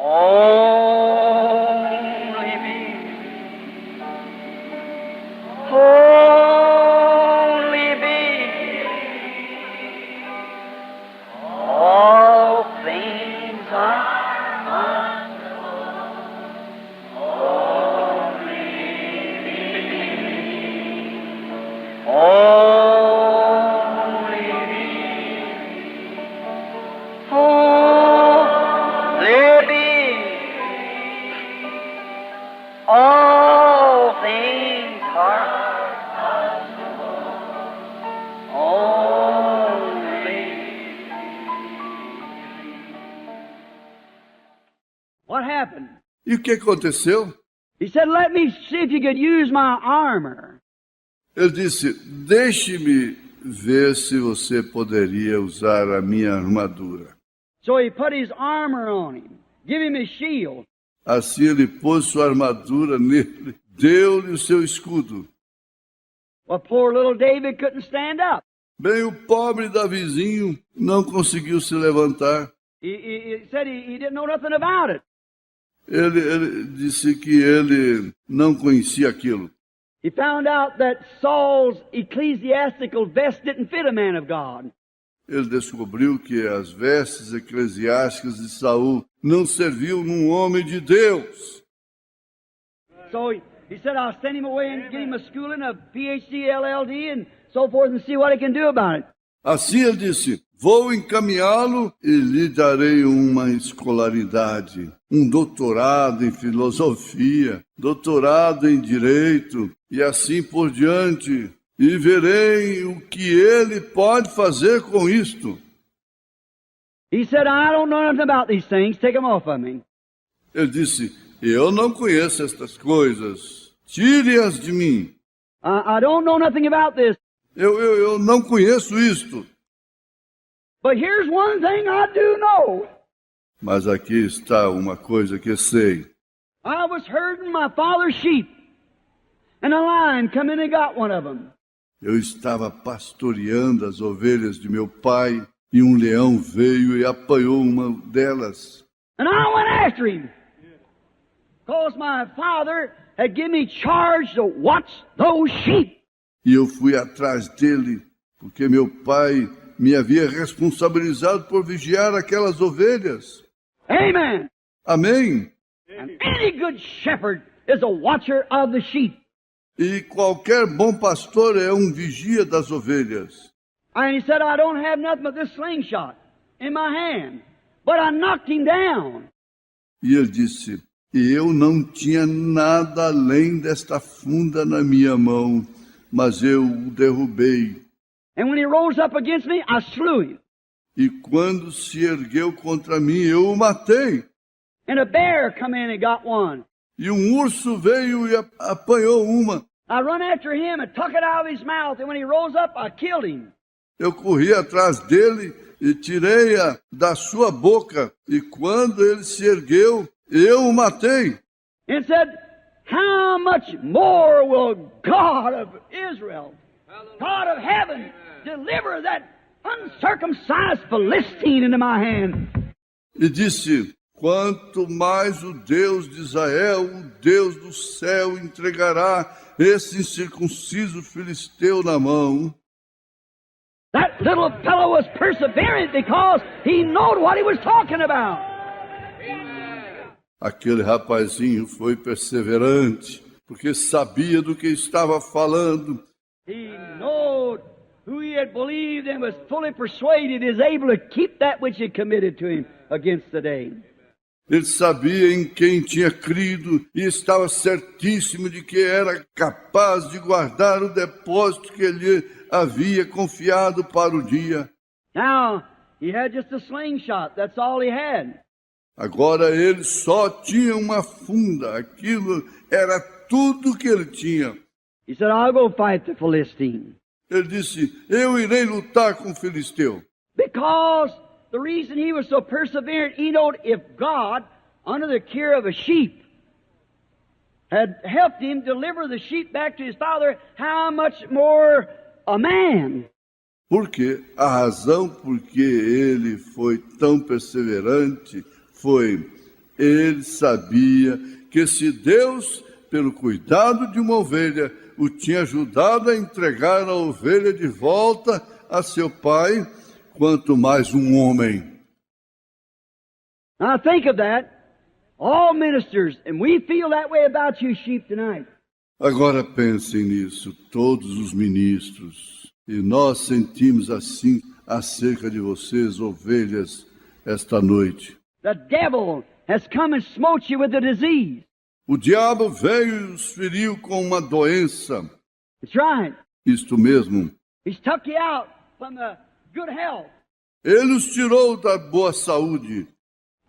Only me. Only me. All things are only me. Only me. All things are only. What happened? E o que aconteceu? He said, let me see if you could use my armor. Ele disse, deixe-me ver se você poderia usar a minha armadura. So he put his armor on him, give him his shield. Assim ele pôs sua armadura nele, deu-lhe o seu escudo. Well, poor little David couldn't stand up. Bem, o pobre Davizinho não conseguiu se levantar. He said he didn't know nothing about it. Ele disse que ele não conhecia aquilo. He found out that Saul's ecclesiastical vest didn't fit a man of God. Ele descobriu que as vestes eclesiásticas de Saul não serviam num homem de Deus. So he said, I'll send him away and get him a schooling, a PhD, LLD, and so forth, and see what he can do about it. Assim ele disse, vou encaminhá-lo e lhe darei uma escolaridade, um doutorado em filosofia, doutorado em direito e assim por diante, e verei o que ele pode fazer com isto. He said, I don't know nothing about these things. Take them off of me. Ele disse, eu não conheço estas coisas, tire-as de mim. I don't know nothing about this. Eu não conheço isto. But here's one thing I do know. Mas aqui está uma coisa que sei. I was herding my father's sheep, and a lion come in and got one of them. Eu estava pastoreando as ovelhas de meu pai e um leão veio e apanhou uma delas. And I went after him, because my father had given me charge to watch those sheep. E eu fui atrás dele, porque meu pai me havia responsabilizado por vigiar aquelas ovelhas. Amen. Amém? And any good shepherd is a watcher of the sheep. E qualquer bom pastor é um vigia das ovelhas. And he said, I don't have nothing but this slingshot in my hand. But I knocked him down. E ele disse, eu não tinha nada além desta funda na minha mão, mas eu o derrubei. And when he rose up against me, I slew him. E quando se ergueu contra mim, eu o matei. And a bear come in and got one. E um urso veio e apanhou uma. I run after him and took it out of his mouth. And when he rose up, I killed him. Eu corri atrás dele e tirei-a da sua boca. E quando ele se ergueu, eu o matei. And said, how much more will God of Israel, God of heaven, deliver that uncircumcised Philistine into my hand? E disse, quanto mais o Deus de Israel, o Deus do céu, entregará esse incircunciso filisteu na mão. That little fellow was perseverant because he knew what he was talking about. Aquele rapazinho foi perseverante, porque sabia do que estava falando. He knew who he had believed and was fully persuaded is able to keep that which he committed to him against the day. Ele sabia em quem tinha crido e estava certíssimo de que era capaz de guardar o depósito que ele havia confiado para o dia. Now, he had just a slingshot. That's all he had. Agora ele só tinha uma funda. Aquilo era tudo que ele tinha. He said, I'll go fight the Philistine. Ele disse, eu irei lutar com o filisteu. Because the reason he was so perseverant, he knew if God, under the care of a sheep, had helped him deliver the sheep back to his father, how much more a man? Porque a razão por que ele foi tão perseverante foi Ele sabia que se Deus, pelo cuidado de uma ovelha, o tinha ajudado a entregar a ovelha de volta a seu pai, quanto mais um homem. Now think of that. All ministers, and we feel that way about you sheep tonight. Agora pensem nisso, todos os ministros. E nós sentimos assim acerca de vocês, ovelhas, esta noite. The devil has come and smote you with a disease. O diabo veio e os feriu com uma doença. That's right. Isto mesmo. He's took you out from the good health. Ele os tirou da boa saúde.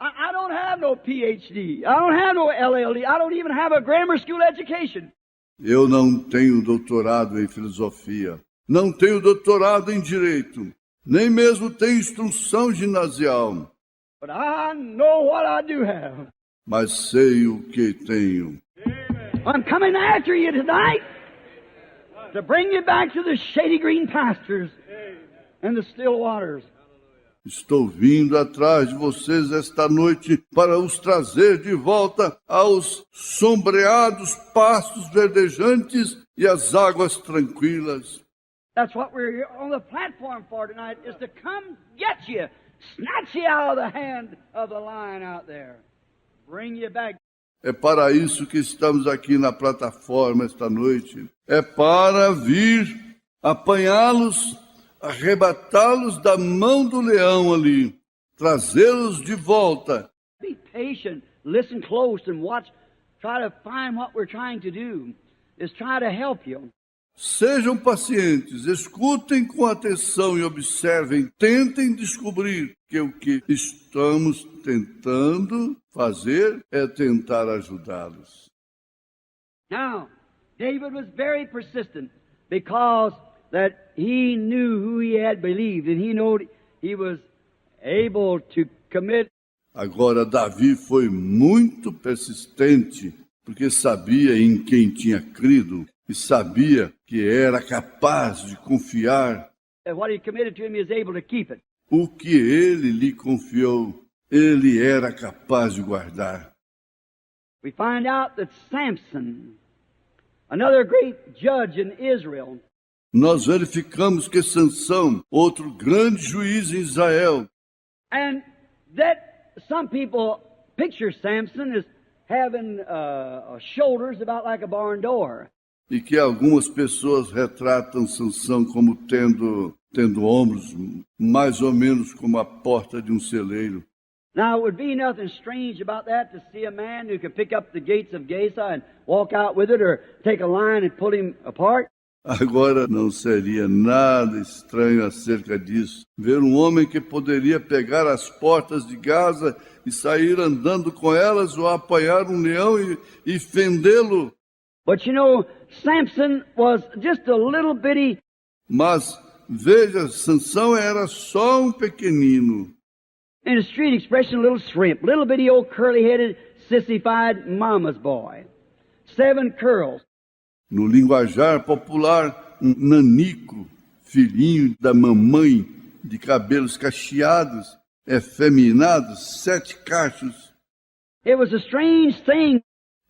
I don't have no PhD. I don't have no LLD. I don't even have a grammar school education. Eu não tenho doutorado em filosofia. Não tenho doutorado em direito. Nem mesmo tenho instrução ginasial. But I know what I do have. Mas sei o que tenho. I'm coming after you tonight to bring you back to the shady green pastures and the still waters. Estou vindo atrás de vocês esta noite para os trazer de volta aos sombreados pastos verdejantes e às águas tranquilas. That's what we're here on the platform for tonight, is to come get you, snatch you out of the hand of the lion out there, bring you back. É para isso que estamos aqui na plataforma esta noite. É para vir apanhá-los, arrebatá-los da mão do leão ali, trazê-los de volta. Be patient, listen close and watch, try to find what we're trying to do, is try to help you. Sejam pacientes, escutem com atenção e observem, tentem descobrir que o que estamos tentando fazer é tentar ajudá-los. Now, David was very persistent because that he knew who he had believed and he knew he was able to commit. Agora, Davi foi muito persistente porque sabia em quem tinha crido e sabia que era capaz de confiar. What he committed to him, he was able to keep it. O que ele lhe confiou, ele era capaz de guardar. We find out that Samson, another great judge in Israel, nós verificamos que Sansão, outro grande juiz em Israel, and that some people picture Samson as having shoulders about like a barn door. E que algumas pessoas retratam Sansão como tendo ombros mais ou menos como a porta de um celeiro. Now, it would be nothing strange about that to see a man who could pick up the gates of Gaza and walk out with it, or take a line and pull him apart. Agora não seria nada estranho acerca disso. Ver um homem que poderia pegar as portas de Gaza e sair andando com elas, ou apanhar um leão e fendê-lo. But you know, Samson was just a little bitty. Mas veja, Sansão era só um pequenino. In a street expression, a little shrimp, little bitty old curly-headed, sissified mama's boy. 7 curls. No linguajar popular, um nanico, filhinho da mamãe, de cabelos cacheados, efeminados, 7 cachos. It was a strange thing.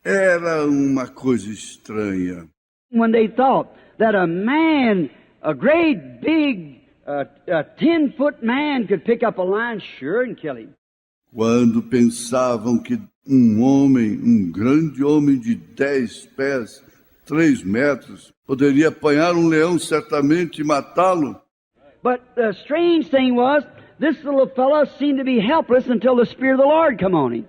Era uma coisa estranha. When they thought that a man, a great big, 10-foot man could pick up a lion, sure, and kill him. Quando pensavam que um homem, um grande homem de 10 pés, 3 metros, poderia apanhar um leão certamente e matá-lo. But the strange thing was, this little fellow seemed to be helpless until the Spirit of the Lord come on him.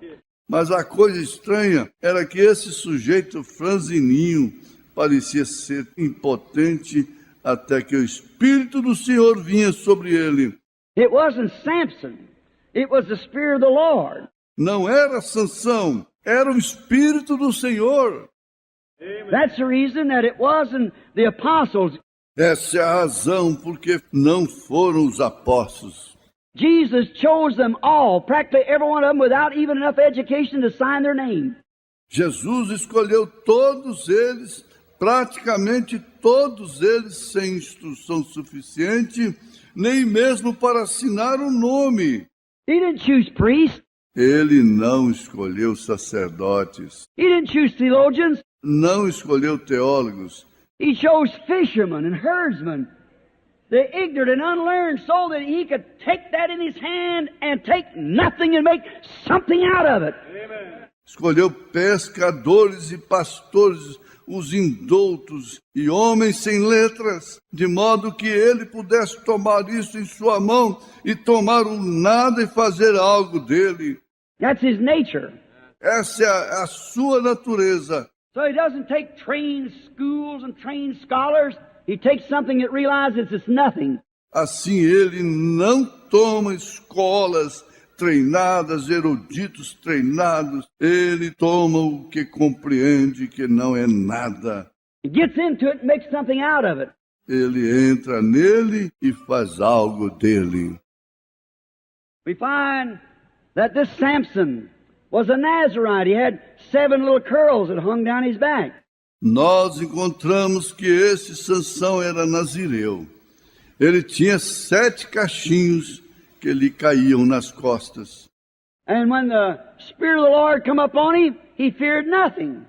Mas a coisa estranha era que esse sujeito franzininho parecia ser impotente até que o Espírito do Senhor vinha sobre ele. It wasn't Samson. It was the Spirit of the Lord. Não era Sansão, era o Espírito do Senhor. That's the reason that it wasn't the apostles. Essa é a razão porque não foram os apóstolos. Jesus chose them all, practically every one of them, without even enough education to sign their name. Jesus escolheu todos eles, praticamente todos eles, sem instrução suficiente, nem mesmo para assinar o nome. He didn't choose priests. Ele não escolheu sacerdotes, He didn't choose theologians. não escolheu teólogos. He chose fishermen and herdsmen, the ignorant and unlearned, so that he could take that in his hand and take nothing and make something out of it. Escolheu pescadores e pastores, os indoutos e homens sem letras, de modo que ele pudesse tomar isso em sua mão e tomar o nada e fazer algo dele. That's his nature. Essa é a sua natureza. So he doesn't take trained schools and trained scholars. He takes something that realizes it's nothing. Assim ele não toma escolas treinadas, eruditos treinados. Ele toma o que compreende que não é nada. He gets into it and makes something out of it. Ele entra nele e faz algo dele. We find that this Samson was a Nazarite. He had 7 little curls that hung down his back. Nós encontramos que esse Sansão era nazireu. Ele tinha 7 cachinhos que lhe caíam nas costas. And when the Spirit of the Lord come upon him, he feared nothing.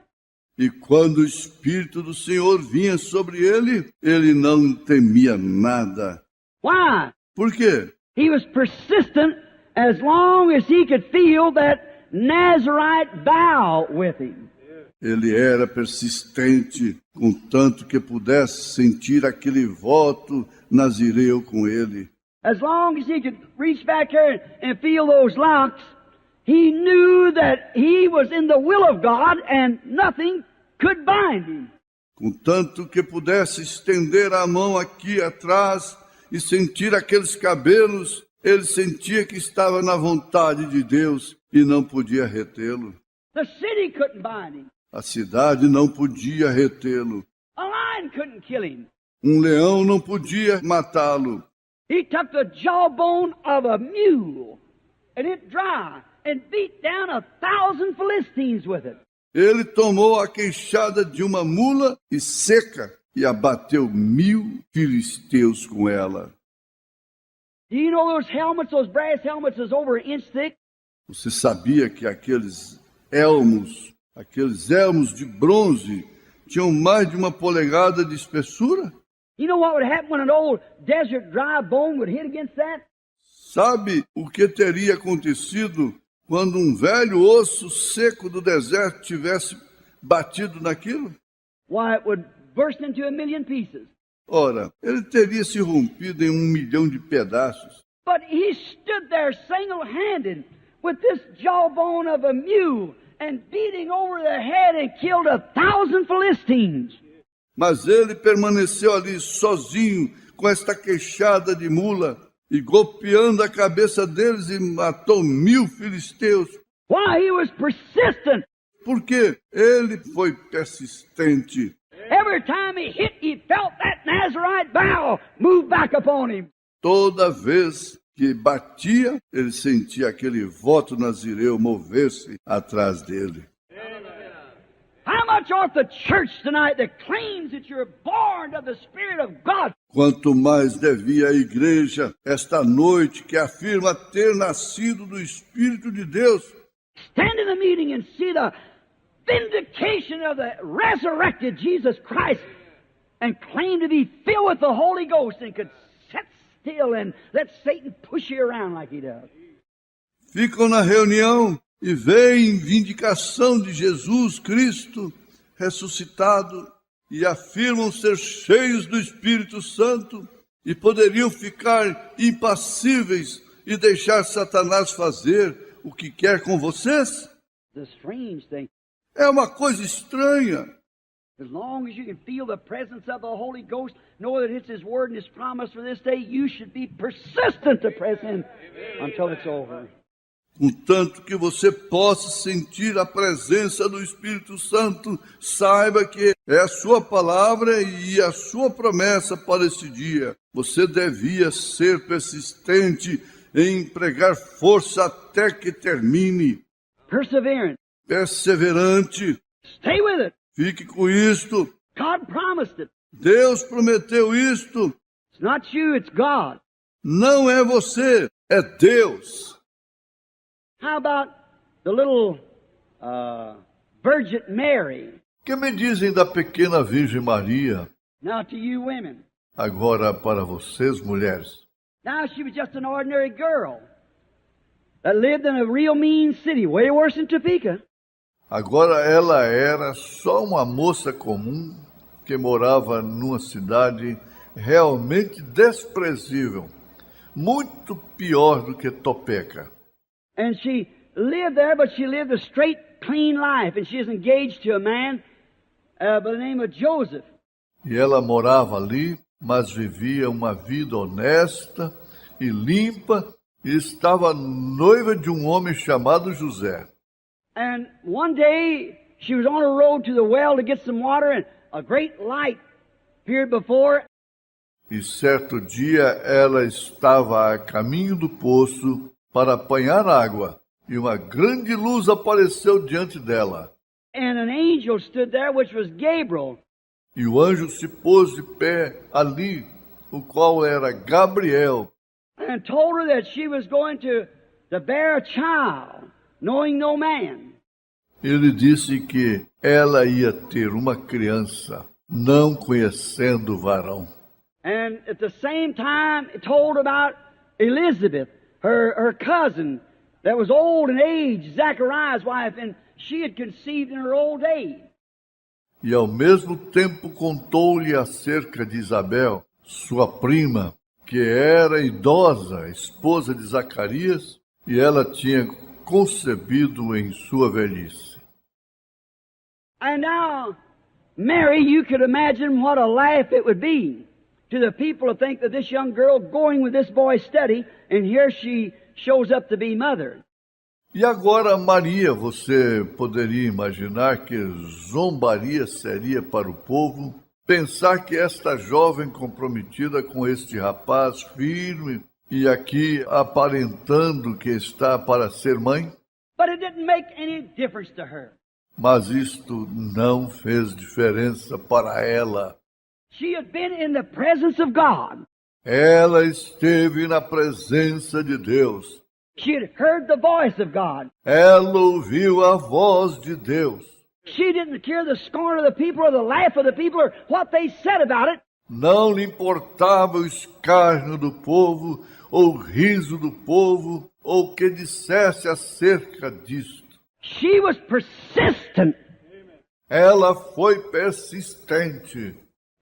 E quando o Espírito do Senhor vinha sobre ele, ele não temia nada. Why? Por quê? He was persistent as long as he could feel that Nazarite vow with him. Ele era persistente, contanto que pudesse sentir aquele voto nazireu com ele. As long as he could reach back here and feel those locks, he knew that he was in the will of God and nothing could bind him. Contanto que pudesse estender a mão aqui atrás e sentir aqueles cabelos, ele sentia que estava na vontade de Deus e não podia retê-lo. The city couldn't bind him. A cidade não podia retê-lo. A lion couldn't kill him. Um leão não podia matá-lo. He took the jawbone of a mule and it dry and beat down 1,000 Philistines with it. Ele tomou a queixada de uma mula e seca e abateu 1.000 filisteus com ela. Do you know those helmets, those brass helmets is over an inch thick? Você sabia que aqueles elmos de bronze tinham mais de 1 polegada de espessura? You know what would happen when an old desert dry bone would hit against that? Sabe o que teria acontecido quando um velho osso seco do deserto tivesse batido naquilo? Why, it would burst into 1,000,000 pieces. Ora, ele teria se rompido em 1.000.000 de pedaços. But he stood there single-handed with this jawbone of a mule and beating over the head and killed 1,000 Philistines. Mas ele permaneceu ali sozinho com esta queixada de mula e golpeando a cabeça deles e matou 1.000 filisteus. Why? He was persistent. Porque ele foi persistente. Every time he hit, he felt that Nazarite vow move back upon him. Toda vez que batia, ele sentia aquele voto nazireu mover-se atrás dele. How much ought the church tonight that claims that you're born of the Spirit of God? Quanto mais devia a igreja esta noite que afirma ter nascido do Espírito de Deus, Stand in the meeting and see the vindication of the resurrected Jesus Christ and claim to be filled with the Holy Ghost and could sit still and let Satan push you around like he does. ficam na reunião e veem vindicação de Jesus Cristo ressuscitado e afirmam ser cheios do Espírito Santo e poderiam ficar impassíveis e deixar Satanás fazer o que quer com vocês? The strange thing, É uma coisa estranha. as long as you can feel the presence of the Holy Ghost, know that it's His Word and His promise for this day, you should be persistent to press in until it's over. Contanto que você possa sentir a presença do Espírito Santo, saiba que é a sua palavra e a sua promessa para esse dia. Você devia ser persistente em empregar força até que termine. Perseverance. Perseverante. Stay with it. Fique com isto. God promised it. Deus prometeu isto. It's not you, it's God. Não é você, é Deus. How about the little Virgin Mary. Que me dizem da pequena Virgem Maria? Now to you women. Agora para vocês, mulheres. Now she was just an ordinary girl that lived in a real mean city, way worse than Topeka. Agora ela era só uma moça comum que morava numa cidade realmente desprezível, muito pior do que Topeka. And she lived there, but she lived a straight, clean life, and she was engaged to a man by the name of Joseph. E ela morava ali, mas vivia uma vida honesta e limpa e estava noiva de um homem chamado José. And one day she was on her road to the well to get some water, and a great light appeared before. E certo dia ela estava a caminho do poço para apanhar água, e uma grande luz apareceu diante dela. And an angel stood there, which was Gabriel. E o anjo se pôs de pé ali, o qual era Gabriel, And told her that she was going to bear a child, knowing no man. Ele disse que ela ia ter uma criança, não conhecendo o varão. And at the same time, it told about Elizabeth, her cousin, that was old in age, Zachariah's wife, and she had conceived in her old age. E ao mesmo tempo contou-lhe acerca de Isabel, sua prima, que era idosa, esposa de Zacarias, e ela tinha concebido em sua velhice. And now, Mary, you could imagine what a laugh it would be to the people to think that this young girl going with this boy study, and here she shows up to be mother. E agora, Maria, você poderia imaginar que zombaria seria para o povo pensar que esta jovem comprometida com este rapaz firme e aqui aparentando que está para ser mãe? But it didn't make any difference to her. Mas isto não fez diferença para ela. She had been in the presence of God. Ela esteve na presença de Deus. She had heard the voice of God. Ela ouviu a voz de Deus. She didn't care the scorn of the people or the laugh of the people or what they said about it. Não lhe importava o escárnio do povo, ou o riso do povo, ou o que dissesse acerca disto. She was persistent. Ela foi persistente.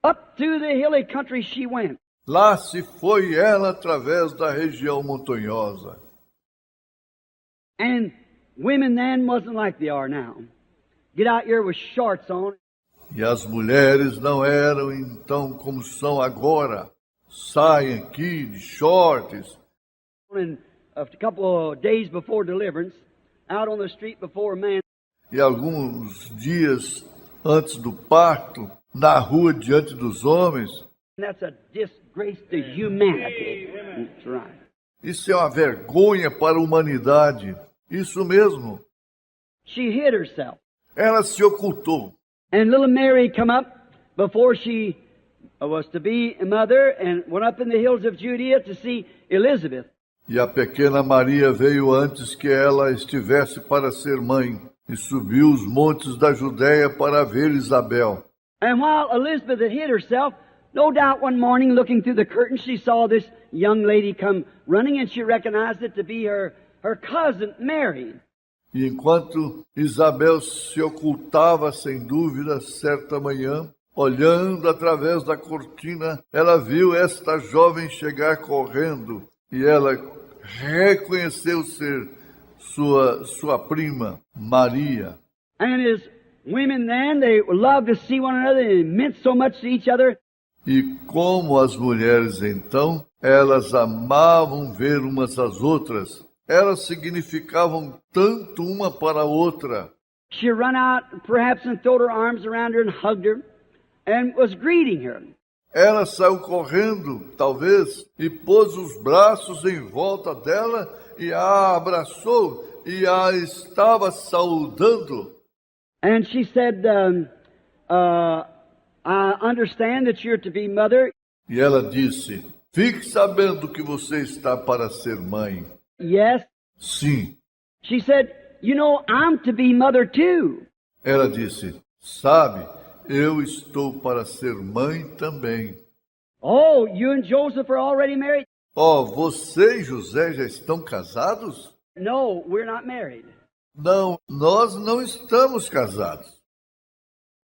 Up through the hilly country she went. Lá se foi ela através da região montanhosa. And women then wasn't like they are now. Get out here with shorts on. E as mulheres não eram então como são agora. Saem aqui de shorts. And a couple of days before deliverance, out on the street before a man. E alguns dias antes do parto, na rua diante dos homens. That's a disgrace to humanity. That's right. Isso é uma vergonha para a humanidade. Isso mesmo. She hid herself. Ela se ocultou. And little Mary come up before she was to be a mother and went up in the hills of Judea to see Elizabeth. E a pequena Maria veio antes que ela estivesse para ser mãe e subiu os montes da Judéia para ver Isabel. And while Elizabeth had hid herself, no doubt one morning looking through the curtain she saw this young lady come running and she recognized it to be her cousin Mary. E enquanto Isabel se ocultava sem dúvida, certa manhã, olhando através da cortina, ela viu esta jovem chegar correndo e ela reconheceu ser sua prima, Maria. And as women then, they loved to see one another and it meant so much to each other. E como as mulheres então, elas amavam ver umas às outras. Elas significavam tanto uma para a outra. She ran out perhaps and threw her arms around her and hugged her and was greeting her. Ela saiu correndo, talvez, e pôs os braços em volta dela e a abraçou e a estava saudando. And she said, I understand that you're to be mother. E ela disse, fique sabendo que você está para ser mãe. Yes. Sim. She said, you know, I'm to be mother too. Ela disse: sabe, eu estou para ser mãe também. Oh, you and Joseph are already married? Oh, você e José já estão casados? No, we're not married. Não, nós não estamos casados.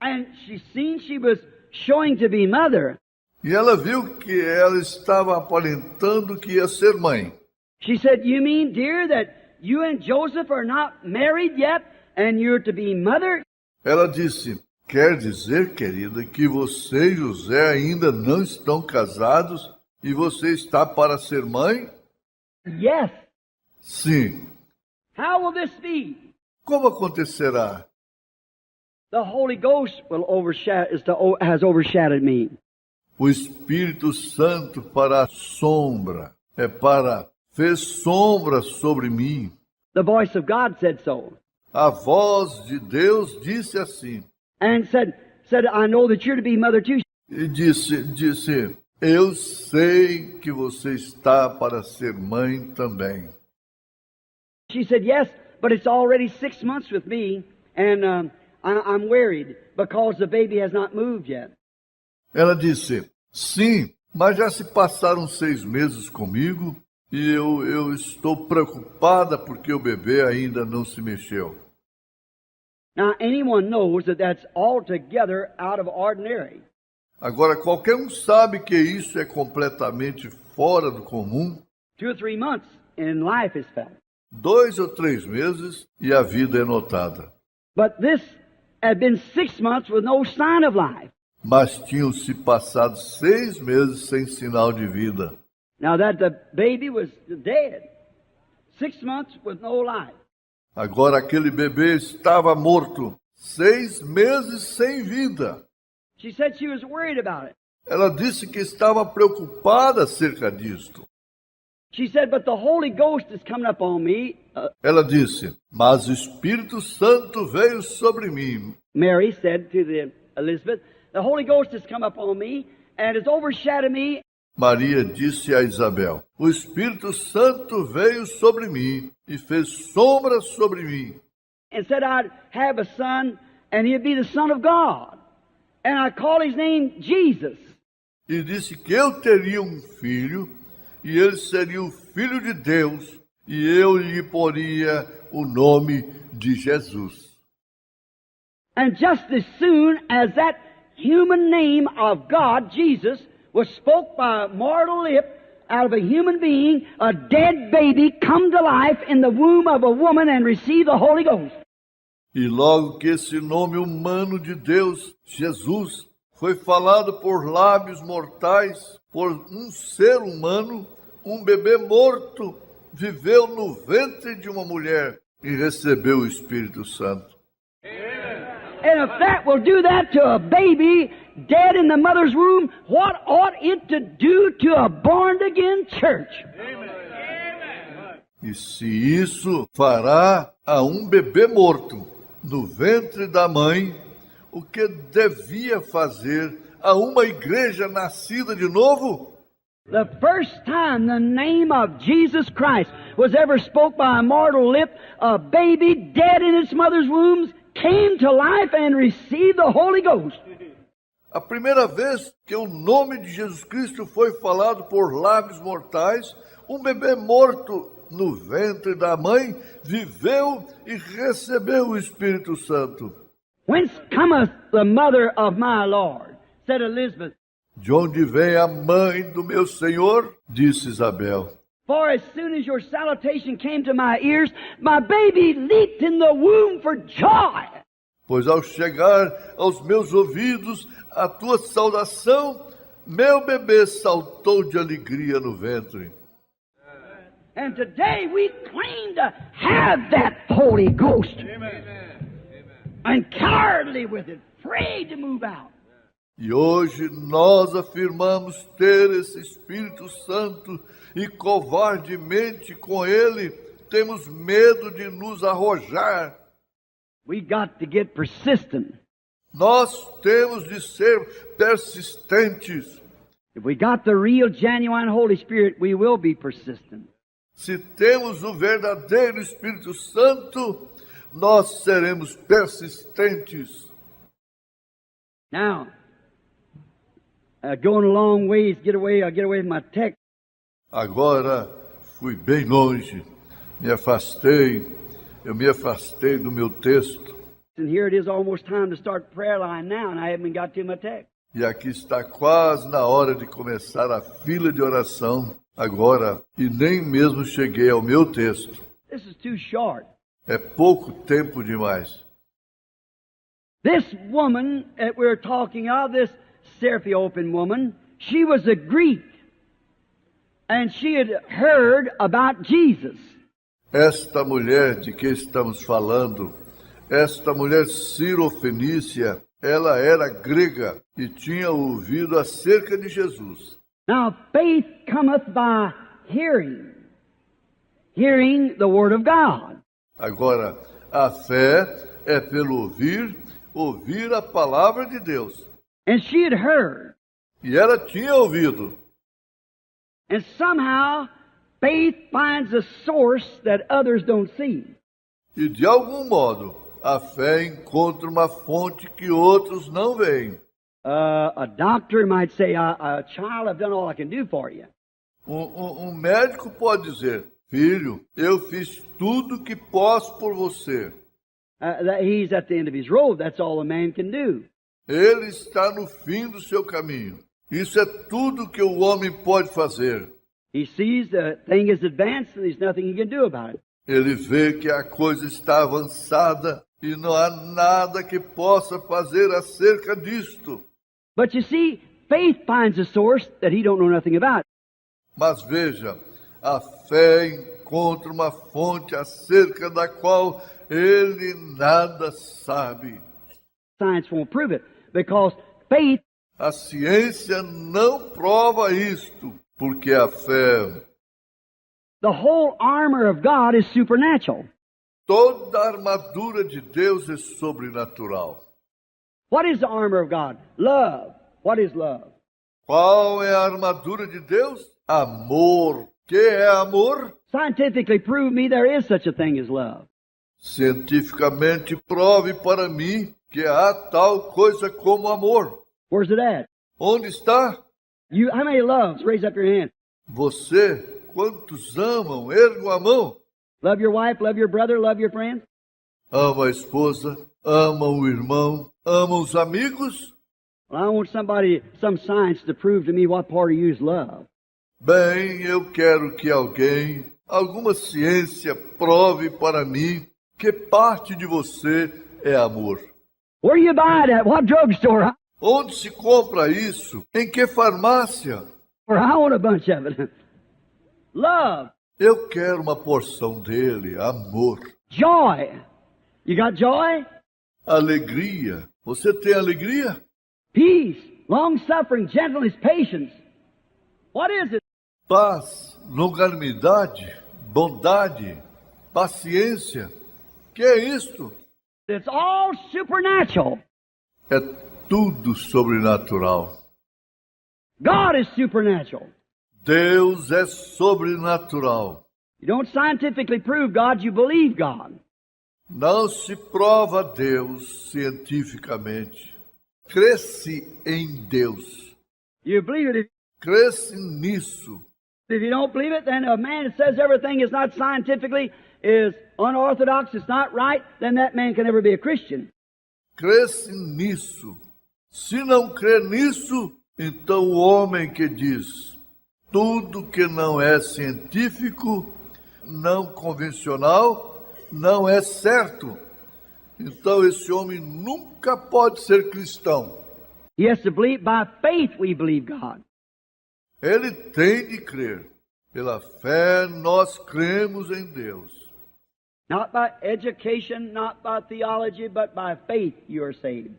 And she was showing to be mother. E ela viu que ela estava aparentando que ia ser mãe. She said, you mean, dear, that you and Joseph are not married yet and you're to be mother? Ela disse: quer dizer, querida, que você e José ainda não estão casados e você está para ser mãe? Yes. Sim. How will this be? Como acontecerá? The Holy Ghost has overshadowed me. O Espírito Santo para a sombra, fez sombra sobre mim. The voice of God said so. A voz de Deus disse assim. And said, I know that you're to be mother too. E disse, eu sei que você está para ser mãe também. She said, yes, but it's already 6 months with me, and I'm worried because the baby has not moved yet. Ela disse, sim, mas já se passaram 6 meses comigo e eu estou preocupada porque o bebê ainda não se mexeu. Now, anyone knows that that's altogether out of ordinary. Agora, qualquer um sabe que isso é completamente fora do comum. 2 or 3 months in life is felt. 2 ou 3 meses e a vida é notada. But this had been 6 months with no sign of life. Mas tinham se passado 6 meses sem sinal de vida. Now that the baby was dead, 6 months with no life. Agora aquele bebê estava morto, 6 meses sem vida. She said she was worried about it. Ela disse que estava preocupada acerca disto. She said, but the Holy Ghost is coming upon me. Ela disse, mas o Espírito Santo veio sobre mim. Mary said to Elizabeth, the Holy Ghost has come upon me and has overshadowed me. Maria disse a Isabel, o Espírito Santo veio sobre mim e fez sombra sobre mim. And said I'd have a son and he'd be the Son of God. And I call his name Jesus. E disse que eu teria um filho e ele seria o Filho de Deus e eu lhe poria o nome de Jesus. And just as soon as that human name of God, Jesus, was spoke by a mortal lip out of a human being, a dead baby come to life in the womb of a woman and receive the Holy Ghost. E logo que esse nome humano de Deus, Jesus, foi falado por lábios mortais, por um ser humano, um bebê morto, viveu no ventre de uma mulher e recebeu o Espírito Santo. And if that will do that to a baby dead in the mother's womb, what ought it to do to a born-again church? E se isso fará a um bebê morto no ventre da mãe, o que devia fazer a uma igreja nascida de novo? The first time the name of Jesus Christ was ever spoke by a mortal lip, a baby dead in its mother's womb came to life and received the Holy Ghost. A primeira vez que o nome de Jesus Cristo foi falado por lábios mortais, um bebê morto no ventre da mãe viveu e recebeu o Espírito Santo. Whence cometh the mother of my Lord? Said Elizabeth. De onde vem a mãe do meu Senhor? Disse Isabel. For as soon as your salutation came to my ears, my baby leaped in the womb for joy. Pois ao chegar aos meus ouvidos a tua saudação, meu bebê saltou de alegria no ventre. And today we claim to have that Holy Ghost. Amen. And cowardly with it, afraid to move out. E hoje nós afirmamos ter esse Espírito Santo e covardemente com ele temos medo de nos arrojar. We got to get persistent. Nós temos de ser persistentes. If we got the real, genuine Holy Spirit, we will be persistent. Se temos o verdadeiro Espírito Santo, nós seremos persistentes. Now, going a long ways, I'll get away from my text. Agora fui bem longe, eu me afastei do meu texto. And here it is almost time to start prayer line now, and I haven't got to my text. E aqui está quase na hora de começar a fila de oração agora, e nem mesmo cheguei ao meu texto. This is too short. É pouco tempo demais. This woman that we're talking of, this Serapiopan woman, she was a Greek, and she had heard about Jesus. Esta mulher de que estamos falando, esta mulher cirofenícia, ela era grega e tinha ouvido acerca de Jesus. Now, faith cometh by hearing the Word of God. Agora, a fé é pelo ouvir a palavra de Deus. And she had heard. E ela tinha ouvido. And somehow, faith finds a source that others don't see. E de algum modo, a fé encontra uma fonte que outros não veem. A doctor might say, child, I've done all I can do for you. Um médico pode dizer, filho, eu fiz tudo que posso por você. That he's at the end of his road. That's all a man can do. Ele está no fim do seu caminho. Isso é tudo que o homem pode fazer. He sees the thing is advanced and there's nothing he can do about it. Ele vê que a coisa está avançada e não há nada que possa fazer acerca disto. But you see, faith finds a source that he don't know nothing about. Mas veja, a fé encontra uma fonte acerca da qual ele nada sabe. Science won't prove it because faith. A ciência não prova isto, porque a fé. The whole armor of God is supernatural. Toda a armadura de Deus é sobrenatural. What is the armor of God? Love. What is love? Qual é a armadura de Deus? Amor. Que é amor? Scientifically prove me there is such a thing as love. Cientificamente prove para mim que há tal coisa como amor. Where's it at? Onde está? How many loves? Raise up your hand. Você, quantos amam? Ergam a mão. Love your wife, love your brother, love your friends. Ama a esposa, ama o irmão, ama os amigos. Well, I want some science to prove to me what part of you is love. Bem, eu quero que alguma ciência prove para mim que parte de você é amor. Where do you buy it at? What drugstore? Onde se compra isso? Em que farmácia? Or I want a bunch of it. Love. Eu quero uma porção dele, amor. Joy. You got joy? Alegria. Você tem alegria? Peace, long-suffering, gentleness, patience. What is it? Paz, longanimidade, bondade, paciência. Que é isto? It's all supernatural. É tudo sobrenatural. God is supernatural. Deus é sobrenatural. You don't scientifically prove God, you believe God. Não se prova Deus cientificamente. Cresce em Deus. You believe it. Cresce nisso. If you don't believe it, then a man that says everything is not scientifically, is unorthodox, it's not right, then that man can never be a Christian. Cresce nisso. Se não crê nisso, então o homem que diz tudo que não é científico, não convencional, não é certo. Então esse homem nunca pode ser cristão. He has to believe, by faith we believe God. Ele tem de crer. Pela fé nós cremos em Deus. Not by education, not by theology, but by faith you are saved.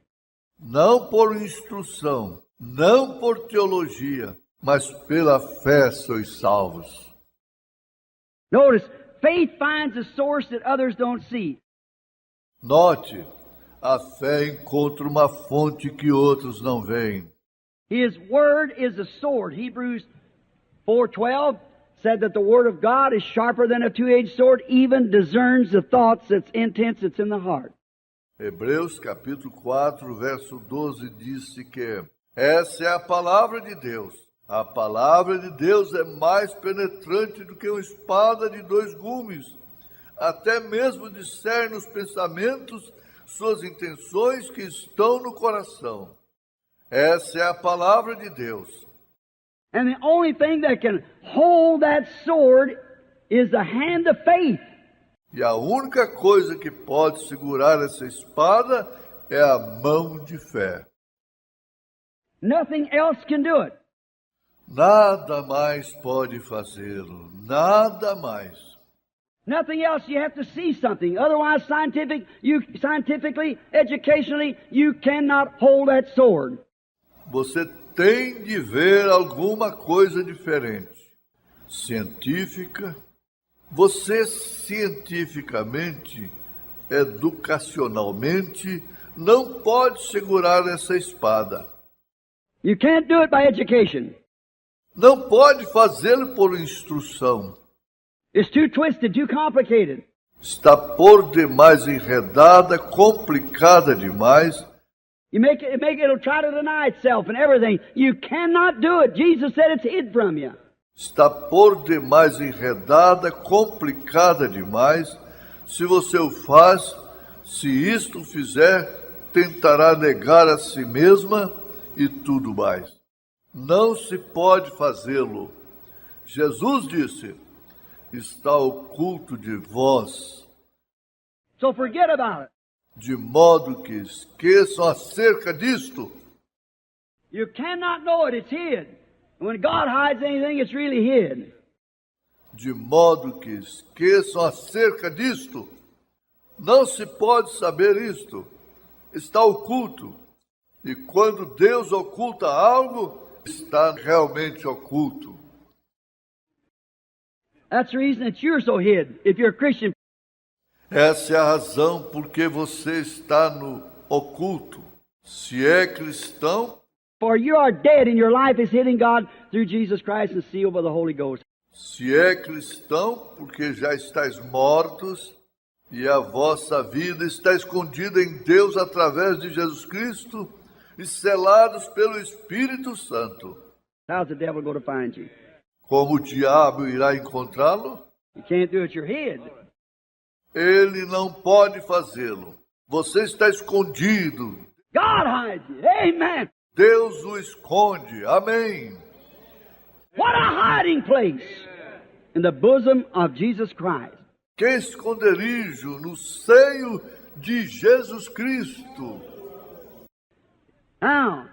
Não por instrução, não por teologia, mas pela fé sois salvos. Notice, faith finds a source that others don't see. Note, a fé encontra uma fonte que outros não veem. His word is a sword. Hebrews 4:12 said that the Word of God is sharper than a two-edged sword, even discerns the thoughts, its intents, that's in the heart. Hebreus capítulo 4, verso 12 disse que essa é a palavra de Deus. A palavra de Deus é mais penetrante do que uma espada de dois gumes, até mesmo discerne os pensamentos, suas intenções que estão no coração. Essa é a palavra de Deus. And the only thing that can hold that sword is the hand of faith. E a única coisa que pode segurar essa espada é a mão de fé. Nothing else can do it. Nada mais pode fazê-lo, nada mais. Nothing else, you have to see something. Otherwise, scientifically, educationally, you cannot hold that sword. Você tem de ver alguma coisa diferente. Científica. Você cientificamente, educacionalmente, não pode segurar essa espada. You can't do it by education. Não pode fazê-lo por instrução. It's too twisted, too complicated. Está por demais enredada, complicada demais. It'll try to deny itself and everything. You cannot do it. Jesus said it's hid from you. Está por demais enredada, complicada demais. Se você o faz, se isto fizer, tentará negar a si mesma e tudo mais. Não se pode fazê-lo. Jesus disse, está oculto de vós. So forget about it. De modo que esqueçam acerca disto. You cannot know it, it's hid. And when God hides anything, it's really hid. De modo que esqueçam acerca disto. Não se pode saber isto. Está oculto. E quando Deus oculta algo, está realmente oculto. That's the reason that you're so hid, if you're a Christian. Essa é a razão por que você está no oculto. Se é cristão, For you are dead and your life is hid in God through Jesus Christ and sealed by the Holy Ghost. se é cristão, porque já estáis mortos e a vossa vida está escondida em Deus através de Jesus Cristo e selados pelo Espírito Santo. How's the devil going to find you? Como o diabo irá encontrá-lo? You can't do it, you're hid. Ele não pode fazê-lo. Você está escondido. God hides you. Amen. Deus o esconde. Amém. What a hiding place in the bosom of Jesus Christ. Que esconderijo no seio de Jesus Cristo. Now,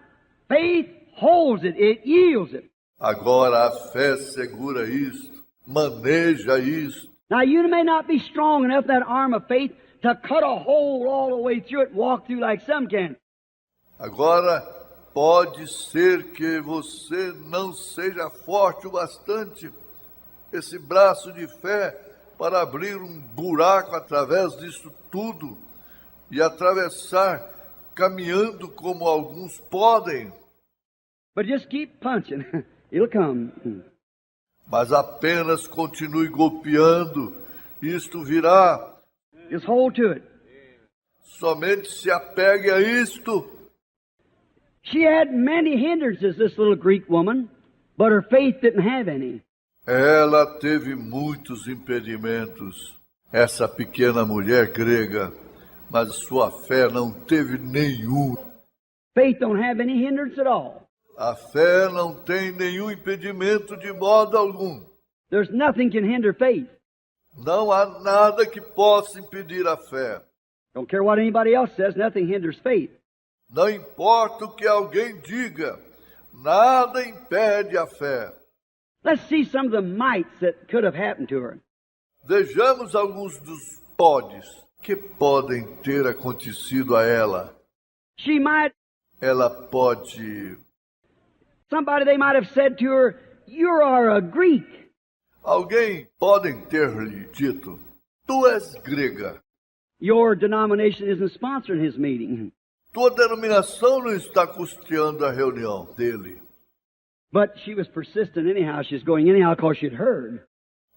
faith holds it, it yields it. Agora a fé segura isto, maneja isto. Now, you may not be strong enough, that arm of faith, to cut a hole all the way through it and walk through like some can. Agora, pode ser que você não seja forte o bastante, esse braço de fé, para abrir um buraco através disso tudo e atravessar caminhando como alguns podem. But just keep punching. It'll come. Mas apenas continue golpeando, isto virá. Just hold to it. Somente se apegue a isto. She had many hindrances, this little Greek woman, but her faith didn't have any. Ela teve muitos impedimentos, essa pequena mulher grega, mas sua fé não teve nenhum. Faith don't have any hindrance at all. A fé não tem nenhum impedimento de modo algum. There's nothing can hinder faith. Não há nada que possa impedir a fé. Don't care what anybody else says, nothing hinders faith. Não importa o que alguém diga, nada impede a fé. Let's see some of the mites that could have happened to her. Vejamos alguns dos podes que podem ter acontecido a ela. She might, Ela pode... they might have said to her, you are a Greek. Alguém podem ter-lhe dito, tu és grega. Your denomination isn't sponsoring his meeting. Tua denominação não está custeando a reunião dele. But she was persistent anyhow. She was going anyhow because she'd heard.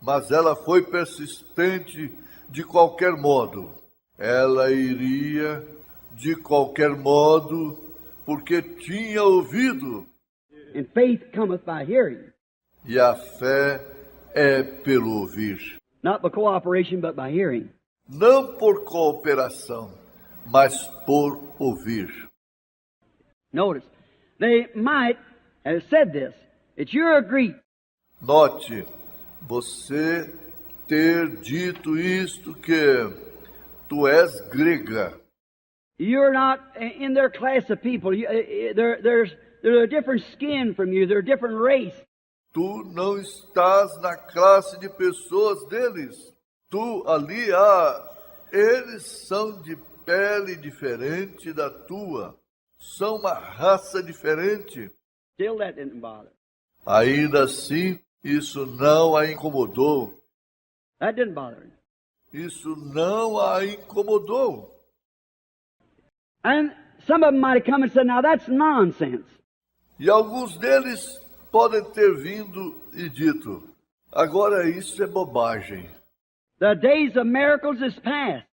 Mas ela foi persistente de qualquer modo. Ela iria de qualquer modo porque tinha ouvido. And faith cometh by hearing. E a fé é pelo ouvir. Not by cooperation, but by hearing. Não por cooperação, mas por ouvir. Notice, they might have said this. It's your Greek. Note, você ter dito isto que tu és grega. You're not in their class of people. They're a different skin from you. They're a different race. Tu não estás na classe de pessoas deles. Tu ali, eles são de pele diferente da tua. São uma raça diferente. Still that didn't bother. Ainda assim, isso não a incomodou. That didn't bother him. Isso não a incomodou. And some of them might have come and said, now that's nonsense. E alguns deles podem ter vindo e dito, agora isso é bobagem. The days of miracles is past.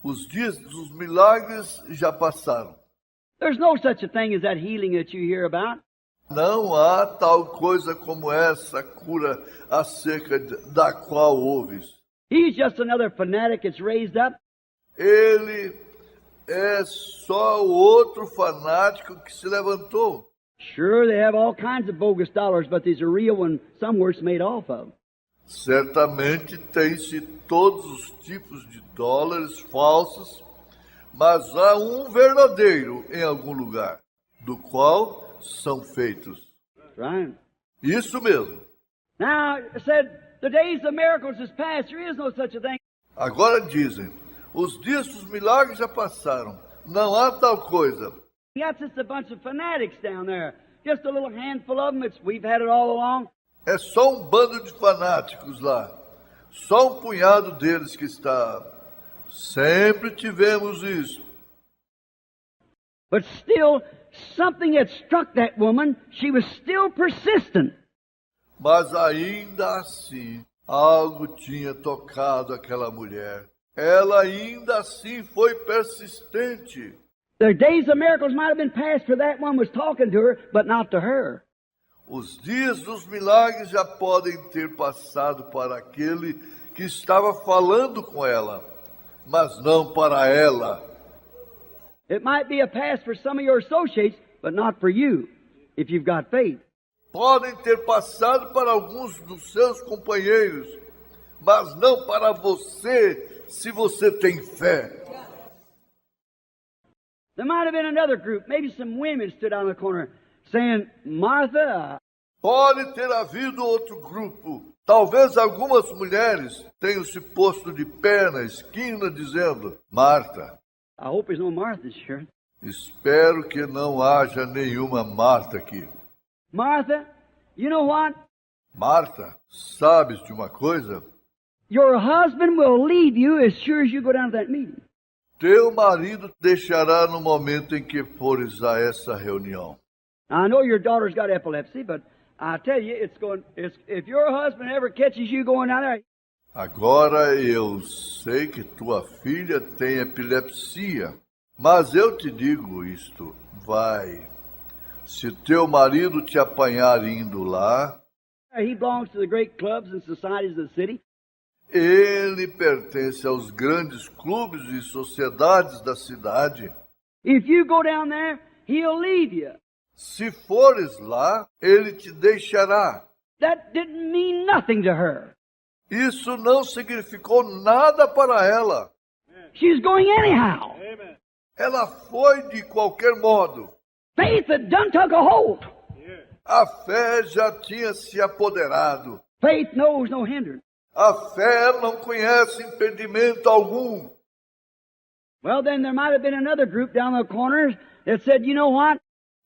Os dias dos milagres já passaram. There's no such a thing as that healing that you hear about. Não há tal coisa como essa cura acerca da qual ouves. He's just another fanatic that's raised up. Ele é só outro fanático que se levantou. Sure, they have all kinds of bogus dollars, but there's a real one somewhere it's made off of. Certamente tem-se todos os tipos de dólares falsos, mas há um verdadeiro em algum lugar, do qual são feitos. Right. Isso mesmo. Now, it said, the days of miracles is past. There is no such a thing. Agora dizem, os dias dos milagres já passaram. Não há tal coisa. That's just a bunch of fanatics down there. Just a little handful of them. We've had it all along. É só um bando de fanáticos lá. Só um punhado deles que está. Sempre tivemos isso. But still, something had struck that woman. She was still persistent. Mas ainda assim, algo tinha tocado aquela mulher. Ela ainda assim foi persistente. The days of miracles might have been past for that one was talking to her, but not to her. Os dias dos milagres já podem ter passado para aquele que estava falando com ela, mas não para ela. It might be a past for some of your associates, but not for you, if you've got faith. Podem ter passado para alguns dos seus companheiros, mas não para você, se você tem fé. There might have been another group, maybe some women stood on the corner saying, Martha. Pode ter havido outro grupo. Talvez algumas mulheres tenham se posto de pé na esquina dizendo, Marta. I hope there's no Marthas here. Espero que não haja nenhuma Marta aqui. Martha, you know what? Marta, sabes de uma coisa? Your husband will leave you as sure as you go down to that meeting. Teu marido deixará no momento em que fores a essa reunião. Now, I know your daughter's got epilepsy, but I tell you, if your husband ever catches you going down there. Agora eu sei que tua filha tem epilepsia, mas eu te digo isto, vai. Se teu marido te apanhar indo lá, He belongs to the great clubs and societies of the city. ele pertence aos grandes clubes e sociedades da cidade. If you go down there, he'll leave you. Se fores lá, ele te deixará. That didn't mean nothing to her. Isso não significou nada para ela. She's going anyhow. Ela foi de qualquer modo. Faith had done took a hold. A fé já tinha se apoderado. Faith knows no hindrance. A fé não conhece impedimento algum. Well, then there might have been another group down the corners that said, you know what?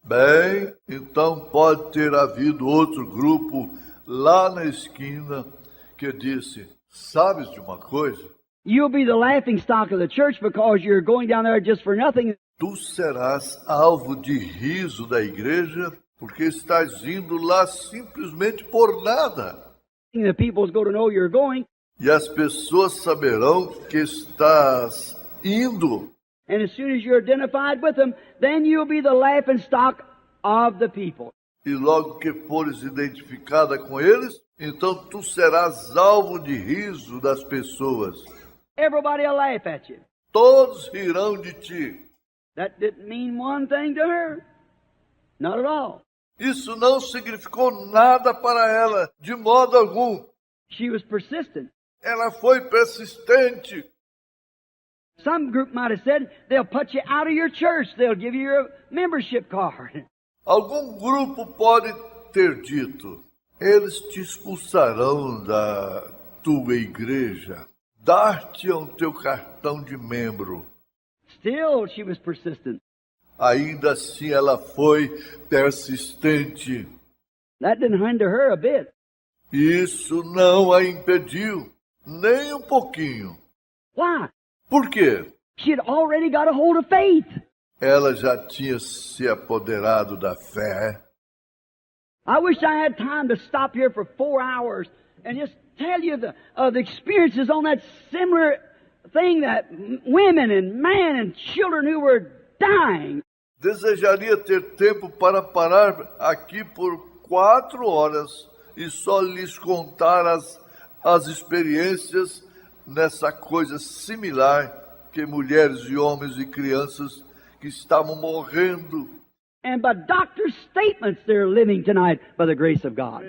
Bem, então pode ter havido outro grupo lá na esquina que disse, sabes de uma coisa? You'll be the laughing stock of the church because you're going down there just for nothing. Tu serás alvo de riso da igreja porque estás indo lá simplesmente por nada. The people's going to know you're going. E as pessoas saberão que estás indo. And as soon as you're identified with them, then you'll be the laughing stock of the people. E logo que fores identificada com eles, então tu serás alvo de riso das pessoas. Everybody will laugh at you. Todos rirão de ti. That didn't mean one thing to her. Not at all. Isso não significou nada para ela, de modo algum. She was persistent. Ela foi persistente. Some group might have said, they'll put you out of your church. They'll give you your membership card. Algum grupo pode ter dito, eles te expulsarão da tua igreja, dar-te-ão teu cartão de membro. Still, she was persistent. Ainda assim ela foi persistente. That didn't hinder her a bit. Isso não a impediu, nem um pouquinho. Why? Por quê? She had already got a hold of faith. Ela já tinha se apoderado da fé. I wish I had time to stop here for 4 hours and just tell you the experiences on that similar thing, that women and men and children who were dying. Desejaria ter tempo para parar aqui por 4 horas e só lhes contar as experiências nessa coisa similar que mulheres e homens e crianças que estavam morrendo. And by doctors' statements they're living tonight by the grace of God.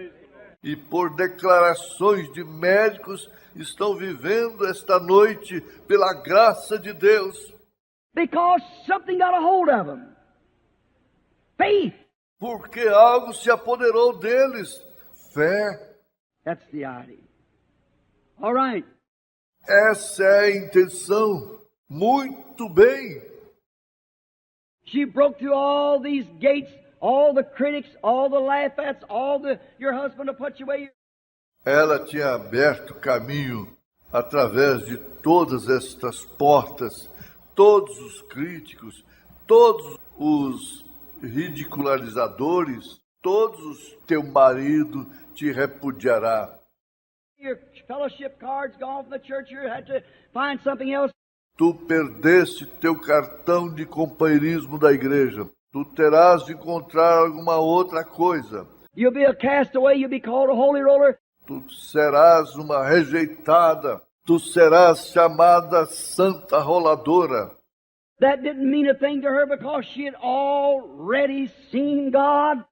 E por declarações de médicos estão vivendo esta noite pela graça de Deus. Because something got a hold of them. Faith. Porque algo se apoderou deles. Fé. That's the idea. All right. Essa é a intenção. Muito bem. She broke through all these gates, all the critics, all the laugh-ats, your husband will put you away. Ela tinha aberto caminho através de todas estas portas, todos os críticos, todos os ridicularizadores, todos teu marido te repudiará. Your fellowship card's gone from the church, you had to find something else. Tu perdeste teu cartão de companheirismo da igreja. Tu terás de encontrar alguma outra coisa. You'll be a castaway, you'll be called a holy roller. Tu serás uma rejeitada. Tu serás chamada santa roladora. That didn't mean a thing to her because she had already seen God.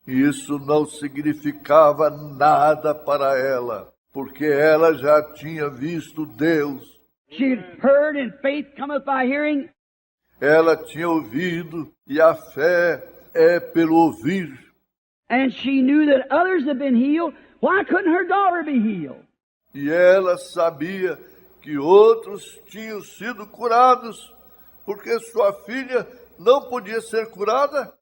Isso não significava nada para ela, porque ela já tinha visto Deus. She had heard, and faith cometh by hearing. Ela tinha ouvido, e a fé é pelo ouvir. And she knew that others had been healed. Why couldn't her daughter be healed? E ela sabia que outros tinham sido curados, porque sua filha não podia ser curada.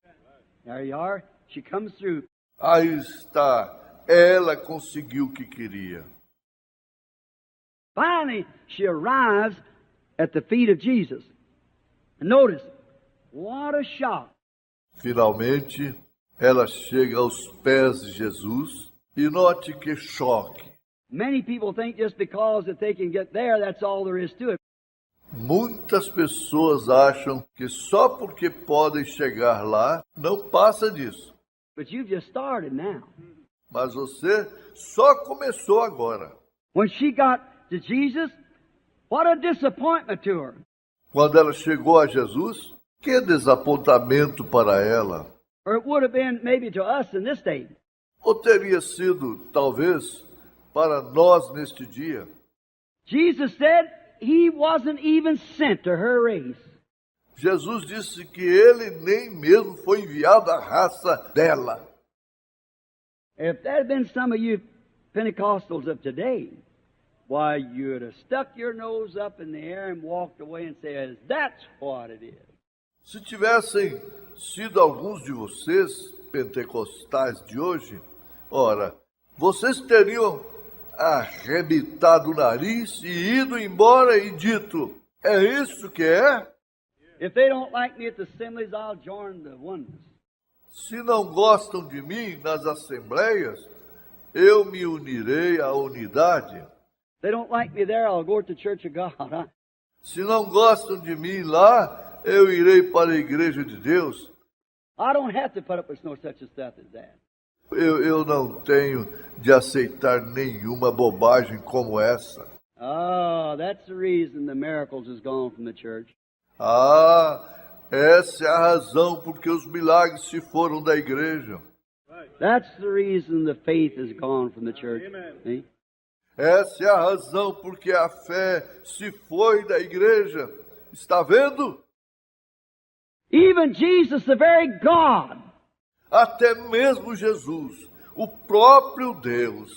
There you are. She comes through. Aí está. Ela conseguiu o que queria. Finally, she arrives at the feet of Jesus. And notice, what a shock. Finalmente, ela chega aos pés de Jesus e note que choque. Many people think just because that they can get there, that's all there is to it. Muitas pessoas acham que só porque podem chegar lá, não passa disso. But you've just started now. Mas você só começou agora. When she got to Jesus, what a disappointment to her. Quando ela chegou a Jesus, que desapontamento para ela. Or it would have been maybe to us in this day. Ou teria sido, talvez, para nós neste dia. Jesus said he wasn't even sent to her race. Jesus disse que ele nem mesmo foi enviado à raça dela. If that had been some of you Pentecostals of today, why, you'd have stuck your nose up in the air and walked away and said, that's what it is. Se tivessem sido alguns de vocês, pentecostais de hoje, ora, vocês teriam arrebitado o nariz e ido embora e dito, é isso que é? If they don't like me at the assemblies, I'll join the oneness. Se não gostam de mim nas assembleias, eu me unirei à unidade. If they don't like me there, I'll go to the Church of God. Huh? Se não gostam de mim lá, eu irei para a igreja de Deus. I don't have to put up with no such a stuff as that. Eu não tenho de aceitar nenhuma bobagem como essa. Oh, that's the reason the miracles is gone from the church. Essa é a razão porque os milagres se foram da igreja. That's the reason the faith is gone from the church. See? Essa é a razão porque a fé se foi da igreja. Está vendo? Even Jesus, the very God, Até mesmo Jesus, o próprio Deus.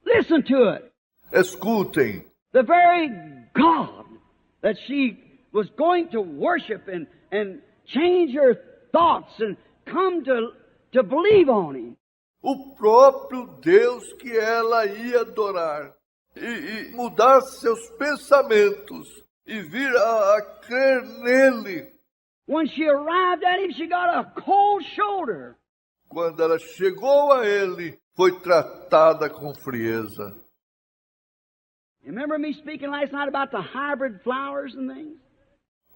listen to it. Escutem, The very God that she was going to worship and change her thoughts and come to believe on Him. o próprio Deus que ela ia adorar e mudar seus pensamentos e vir a crer nele. When she arrived at Him, she got a cold shoulder. Quando ela chegou a ele, foi tratada com frieza. You remember me speaking last night about the hybrid flowers and things?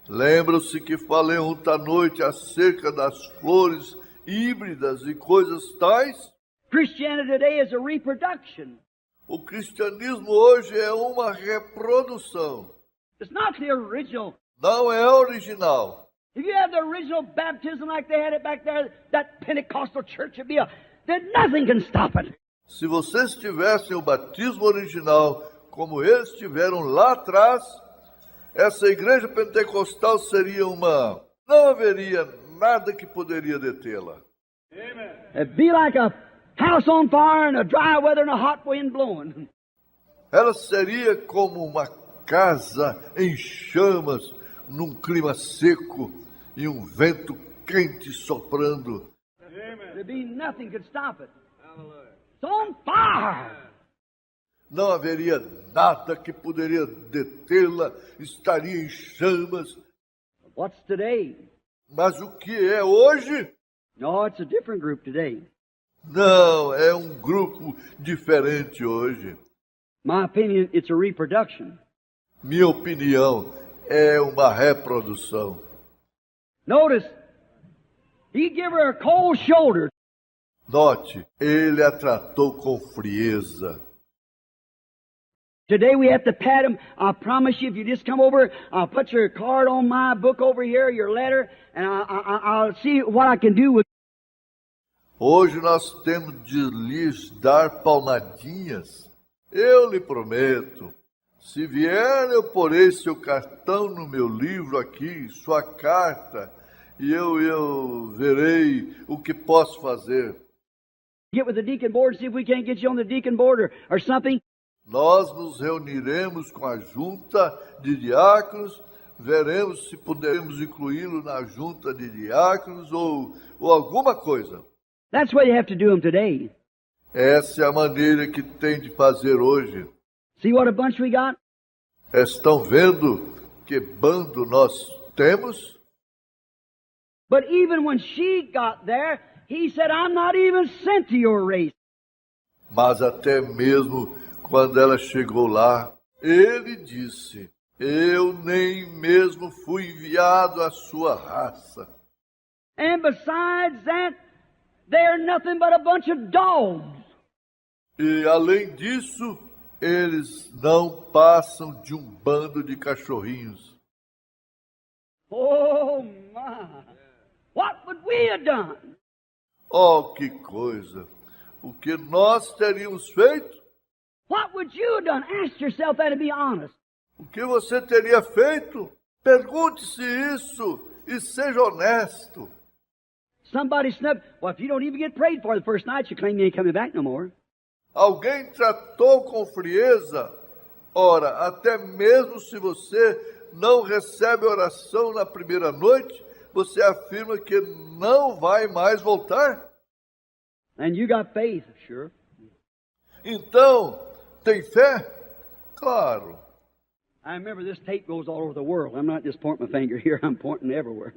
Lembram-se que falei ontem à noite acerca das flores híbridas e coisas tais? Christianity today is a reproduction. O cristianismo hoje é uma reprodução. It's not the original. Não é original. If you have the original baptism like they had it back there, that Pentecostal church would be then nothing can stop it. Se vocês tivessem o batismo original como eles tiveram lá atrás, essa igreja pentecostal seria uma... Não haveria nada que poderia detê-la. It'd be like a house on fire and a dry weather and a hot wind blowing. Ela seria como uma casa em chamas, num clima seco e um vento quente soprando. There'd be nothing could stop it. It's on fire. Não haveria nada que poderia detê-la, estaria em chamas. What's today? Mas o que é hoje? No, it's a different group today. Não, é um grupo diferente hoje. My opinion, it's a reproduction. Minha opinião, é uma reprodução. Notice, he gave her a cold shoulder. Note, ele a tratou com frieza. Today we have to pat him. I promise you, if you just come over, I'll put your card on my book over here, your letter, and I'll see what I can do with. Hoje nós temos de lhes dar palmadinhas. Eu lhe prometo. Se vier, eu porei seu cartão no meu livro aqui, sua carta, e eu verei o que posso fazer. Get with the deacon board, see if we can't get you on the deacon board or something. Nós nos reuniremos com a junta de diáconos, veremos se poderemos incluí-lo na junta de diáconos ou alguma coisa. That's the way you have to do them today. Essa é a maneira que tem de fazer hoje. See what a bunch we got? Estão vendo que bando nós temos? But even when she got there, he said, I'm not even sent to your race. Mas até mesmo quando ela chegou lá, ele disse, eu nem mesmo fui enviado à sua raça. And besides that, they're nothing but a bunch of dogs. E além disso, eles não passam de um bando de cachorrinhos. Oh, my. What would we have done? Oh, que coisa! O que nós teríamos feito? What would you have done? Ask yourself that and be honest. O que você teria feito? Pergunte-se isso e seja honesto. Somebody snubbed. Well, if you don't even get prayed for the first night, you claim you ain't coming back no more. Alguém tratou com frieza? Ora, até mesmo se você não recebe oração na primeira noite, você afirma que não vai mais voltar? And you got faith, sure. Então, tem fé? Claro. I remember this tape goes all over the world. I'm not just pointing my finger here, I'm pointing everywhere.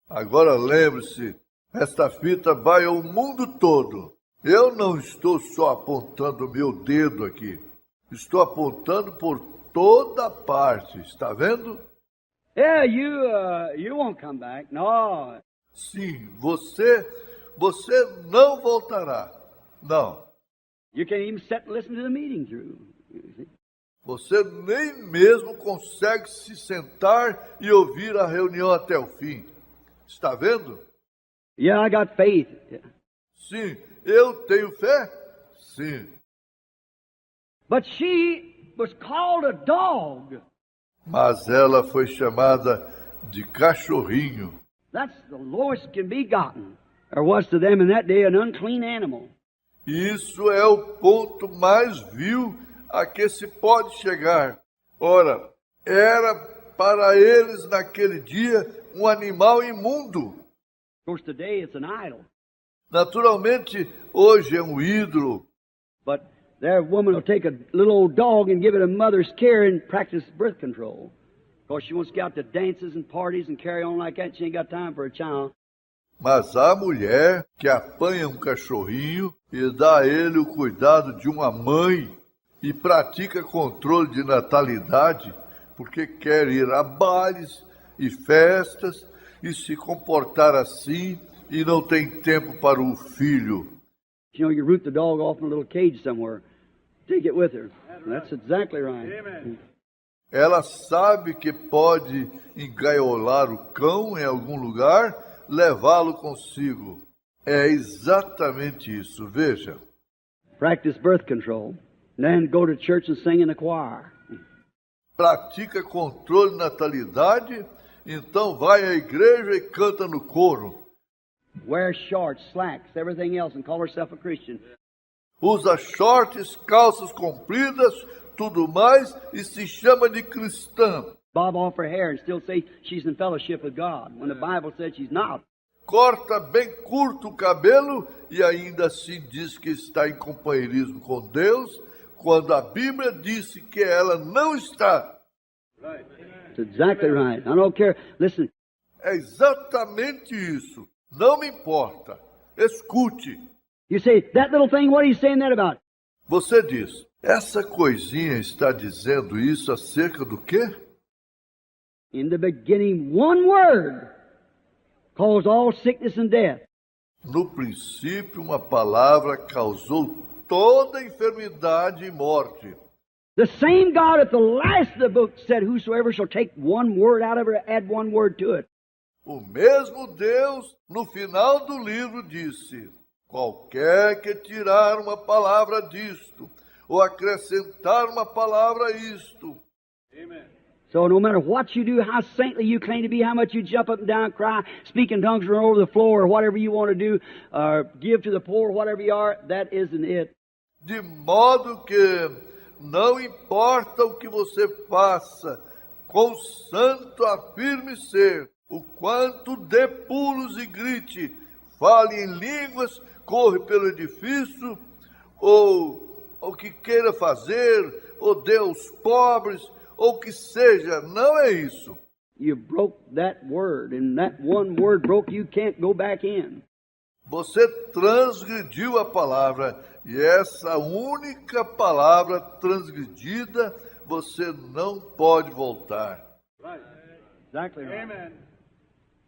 Agora lembre-se, Esta fita vai ao mundo todo. Eu não estou só apontando o meu dedo aqui. Estou apontando por toda parte. Está vendo? Yeah, you won't come back. No. Sim, você não voltará. Não. You can't even sit and listen to the meeting through. Você nem mesmo consegue se sentar e ouvir a reunião até o fim. Está vendo? Yeah, I got faith. Yeah. Sim, eu tenho fé. Sim. But she was called a dog. Mas ela foi chamada de cachorrinho. That's the lowest can be gotten. There was to them in that day an unclean animal. Isso é o ponto mais vil a que se pode chegar. Ora, era para eles naquele dia um animal imundo. Of course, today it's an idol. Naturalmente, hoje é um ídolo. But their woman will take a little old dog and give it a mother's care and practice birth control. Of course, she wants to get out to dances and parties and carry on like that. She ain't got time for a child. Mas a mulher que apanha um cachorrinho e dá a ele o cuidado de uma mãe e pratica controle de natalidade porque quer ir a bailes e festas e se comportar assim e não tem tempo para o filho. You know, you root the dog off in a little cage somewhere. Take it with her. That's exactly right. Amen. Ela sabe que pode engaiolar o cão em algum lugar, levá-lo consigo. É exatamente isso, veja. Practice birth control. Then go to church and sing in the choir. Pratica controle de natalidade, então vai à igreja e canta no coro. Wear shorts, slacks, everything else, and call herself a Christian. Usa shorts, calças compridas, tudo mais, e se chama de cristã. Bob off her hair and still say she's in fellowship with God, when the Bible says she's not. Corta bem curto o cabelo e ainda assim diz que está em companheirismo com Deus, quando a Bíblia disse que ela não está. That's exactly right. I don't care. Listen, É exatamente isso. Não me importa. Escute. you say, that little thing, what are you saying that about? Você diz, essa coisinha está dizendo isso acerca do quê? In the beginning, one word caused all sickness and death. No princípio, uma palavra causou toda enfermidade e morte. The same God at the last of the book said, whosoever shall take one word out of it, add one word to it. O mesmo Deus, no final do livro, disse: qualquer que tirar uma palavra disto, ou acrescentar uma palavra a isto. Amen. So no matter what you do, how saintly you claim to be, how much you jump up and down, cry, speak in tongues, run over the floor, or whatever you want to do, or give to the poor, whatever you are, that isn't it. De modo que não importa o que você faça, com santo afirme ser, o quanto dê pulos e grite, fale em línguas, corre pelo edifício, ou o que queira fazer, ou dê aos pobres, ou o que seja, não é isso. You broke that word, and that one word broke, you can't go back in. Você transgrediu a palavra, e essa única palavra transgredida, você não pode voltar. Right. Exactly right. Amen.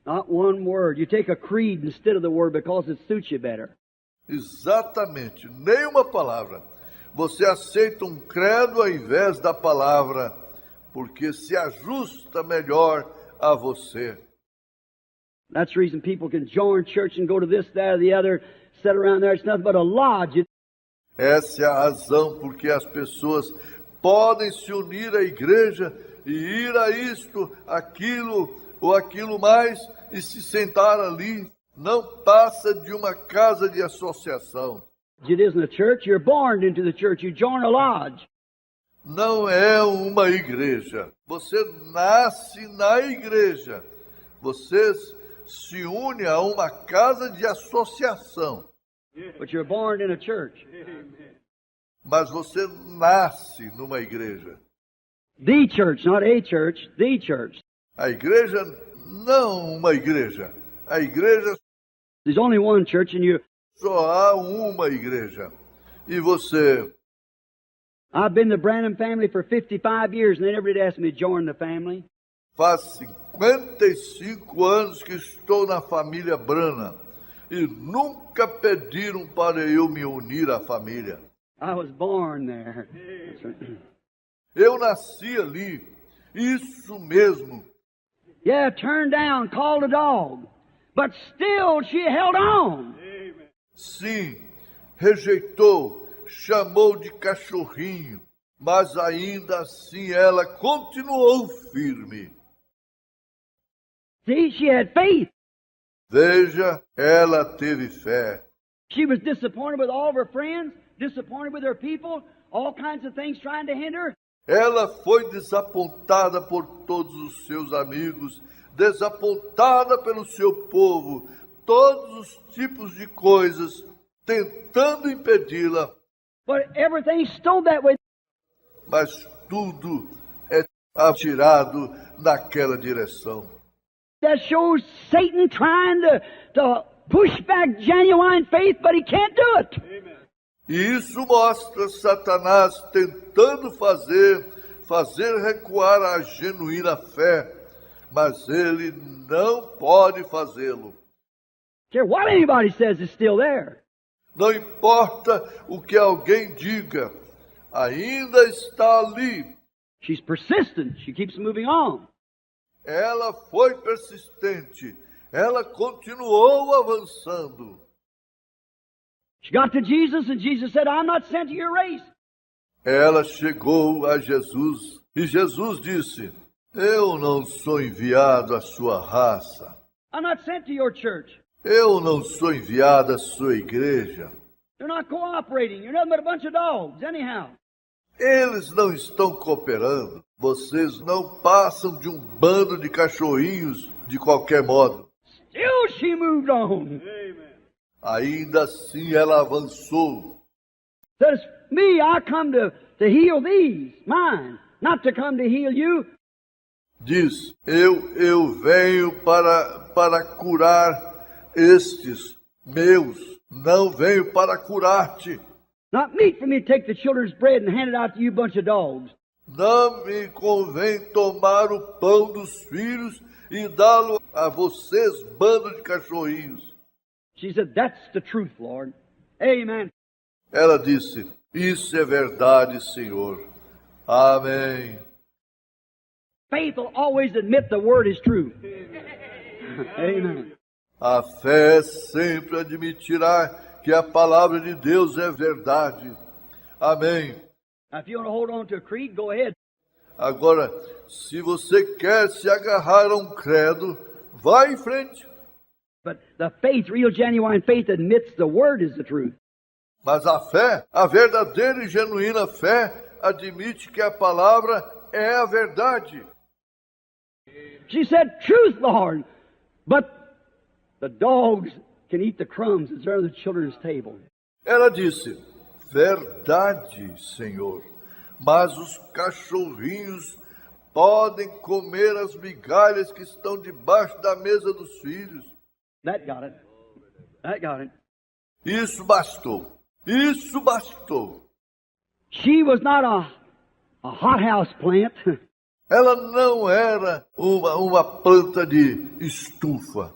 Not one word. You take a creed instead of the word because it suits you better. Exatamente, nenhuma palavra. Você aceita um credo ao invés da palavra, porque se ajusta melhor a você. That's the reason people can join church and go to this, that, or the other, sit around there. It's nothing but a lodge. Essa é a razão porque as pessoas podem se unir à igreja e ir a isto, aquilo ou aquilo mais e se sentar ali. Não passa de uma casa de associação. It isn't a church. You're born into the church. You join a lodge. Não é uma igreja. Você nasce na igreja. Você se une a uma casa de associação. But you're born in a church. Mas você nasce numa igreja. The church, not a church. The church. A igreja, não uma igreja. A igreja There's only one church, and Só há uma igreja. E você? I've been the Branham family for 55 years, and they never did ask me to join the family. Faz 55 anos que estou na família Branham e nunca pediram para eu me unir à família. I was born there. Eu nasci ali, isso mesmo. Yeah, turned down, called a dog, but still she held on. Sim, rejeitou, chamou de cachorrinho, mas ainda assim ela continuou firme. See, she had faith. Veja, ela teve fé. She was disappointed with all of her friends, disappointed with her people, all kinds of things trying to hinder her. Ela foi desapontada por todos os seus amigos, desapontada pelo seu povo, todos os tipos de coisas tentando impedi-la. But everything stood that way. Mas tudo é atirado naquela direção. That shows Satan trying to push back genuine faith, but he can't do it. Amen. E isso mostra Satanás tentando fazer recuar a genuína fé, mas ele não pode fazê-lo. Care what anybody says, it's still there. Não importa o que alguém diga, ainda está ali. She's persistent. She keeps moving on. Ela foi persistente. Ela continuou avançando. She got to Jesus, and Jesus said, I'm not sent to your race. Ela chegou a Jesus e Jesus disse, eu não sou enviado à sua raça. I'm not sent to your church. Eu não sou enviado à sua igreja. They're not cooperating. You're nothing but a bunch of dogs, anyhow. Eles não estão cooperando. Vocês não passam de um bando de cachorrinhos de qualquer modo. Still she moved on. Ainda assim ela avançou. Says, me, I come to heal these, mine, not to come to heal you. Diz, eu venho para curar estes meus. Não venho para curar-te. Not meet for me to take the children's bread and hand it out to you bunch of dogs. Não me convém tomar o pão dos filhos e dá-lo a vocês, bando de cachorrinhos. She said, that's the truth, Lord. Amen. Ela disse, isso é verdade, Senhor. Amém. Faith will always admit the word is true. Amen. A fé sempre admitirá que a palavra de Deus é verdade. Amém. Now, if you want to hold on to a creed, go ahead. Agora, se você quer se agarrar a um credo, vá em frente. But the faith, real genuine faith, admits the word is the truth. Mas a fé, a verdadeira e genuína fé, admite que a palavra é a verdade. She said, truth, Lord. But the dogs can eat the crumbs that's under the children's table. Ela disse, verdade, Senhor, mas os cachorrinhos podem comer as migalhas que estão debaixo da mesa dos filhos. That got it. That got it. Isso bastou. Isso bastou. She was not a hothouse plant. Ela não era uma planta de estufa.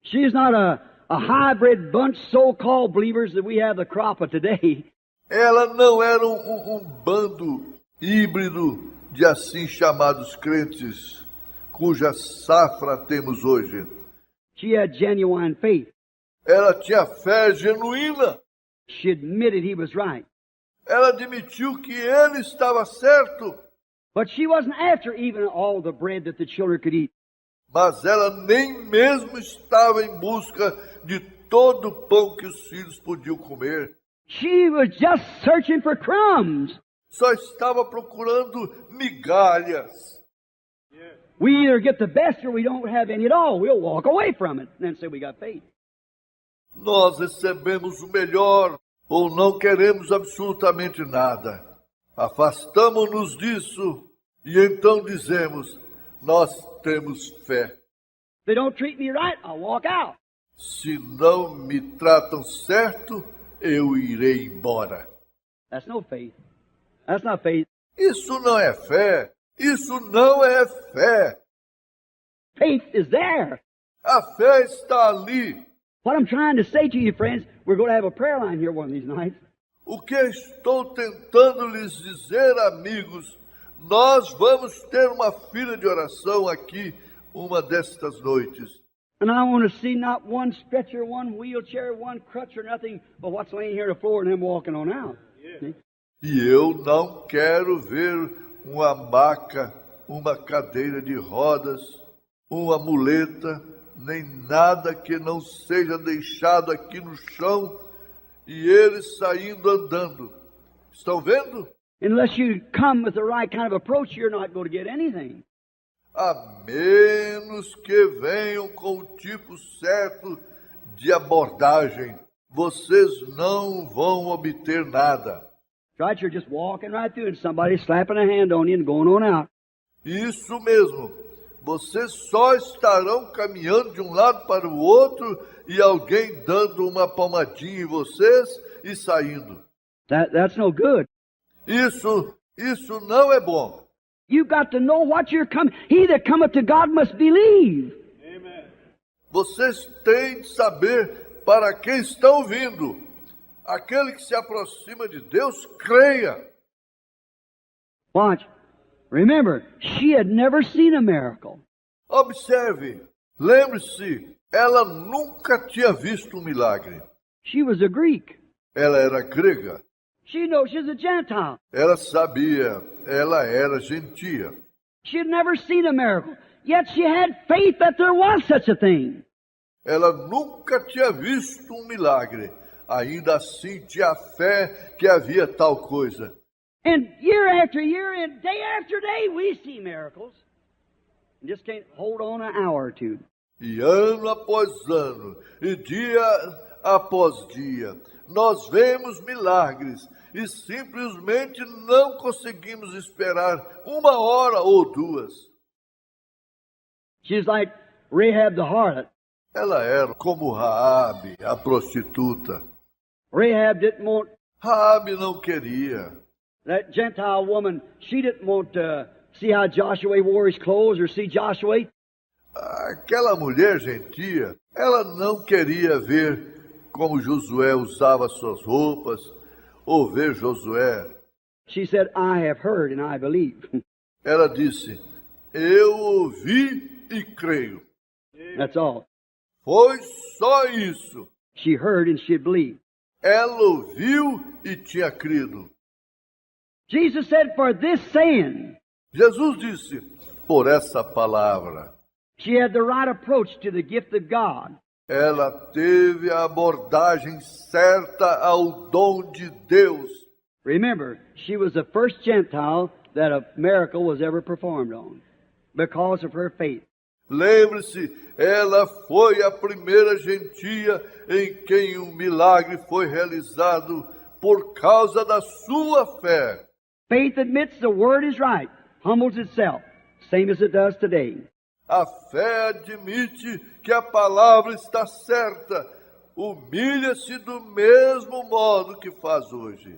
She's not a hybrid bunch, so-called believers that we have the crop of today. Ela não era um bando híbrido de assim chamados crentes, cuja safra temos hoje. She had genuine faith. Ela tinha fé genuína. She admitted he was right. Ela admitiu que ele estava certo. But she wasn't after even all the bread that the children could eat. Mas ela nem mesmo estava em busca de todo o pão que os filhos podiam comer. She was just searching for crumbs. Só estava procurando migalhas. We either get the best or we don't have any at all. We'll walk away from it and then say we got faith. Nós recebemos o melhor ou não queremos absolutamente nada. Afastamo-nos disso e então dizemos, nós temos fé. If they don't treat me right, I'll walk out. Se não me tratam certo, eu irei embora. That's no faith. That's not faith. Isso não é fé. Isso não é fé. Faith is there. A fé está ali. What I'm trying to say to you, friends, we're going to have a prayer line here one of these nights. O que estou tentando lhes dizer, amigos, nós vamos ter uma fila de oração aqui uma destas noites. And I want to see not one stretcher, one wheelchair, one crutch or nothing, but what's laying here on the floor and them walking on out. See? E eu não quero ver uma maca, uma cadeira de rodas, uma muleta, nem nada que não seja deixado aqui no chão e eles saindo andando. Estão vendo? Unless you come with the right kind of approach, you're not going to get anything. A menos que venham com o tipo certo de abordagem, vocês não vão obter nada. Right? You're just walking right through and somebody slapping a hand on you and going on out. Isso mesmo. Vocês só estarão caminhando de um lado para o outro e alguém dando uma palmadinha em vocês e saindo. That's no good. Isso não é bom. You've got to know what you're coming. He that cometh to God must believe. Amen. Vocês têm de saber para quem estão vindo. Aquele que se aproxima de Deus, creia. Watch. Remember, she had never seen a miracle. Observe. Lembre-se, ela nunca tinha visto um milagre. She was a Greek. Ela era grega. She knows she's a Gentile. Ela sabia, ela era gentia. She had never seen a miracle. Yet she had faith that there was such a thing. Ela nunca tinha visto um milagre. Ainda assim tinha fé que havia tal coisa. And year after year and day after day we see miracles. You just can't hold on an hour or two. E ano após ano, e dia após dia, nós vemos milagres e simplesmente não conseguimos esperar uma hora ou duas. She's like Rahab the harlot. Ela era como Raabe, a prostituta. Rahab didn't want Raabe não queria. that Gentile woman. She didn't want to see how Joshua wore his clothes or see Joshua. Aquela mulher gentia, ela não queria ver como Josué usava suas roupas, ou ver Josué. She said, I have heard and I believe. Ela disse, eu ouvi e creio. That's all. Foi só isso. She heard and she believed. Ela ouviu e tinha crido. Jesus said, for this saying, Jesus disse, por essa palavra. she had the right approach to the gift of God. Ela teve a abordagem certa ao dom de Deus. Remember, she was the first Gentile that a miracle was ever performed on because of her faith. Lembre-se, ela foi a primeira gentia em quem um milagre foi realizado por causa da sua fé. Faith admits the word is right, humbles itself, same as it does today. A fé admite que a palavra está certa, humilha-se do mesmo modo que faz hoje.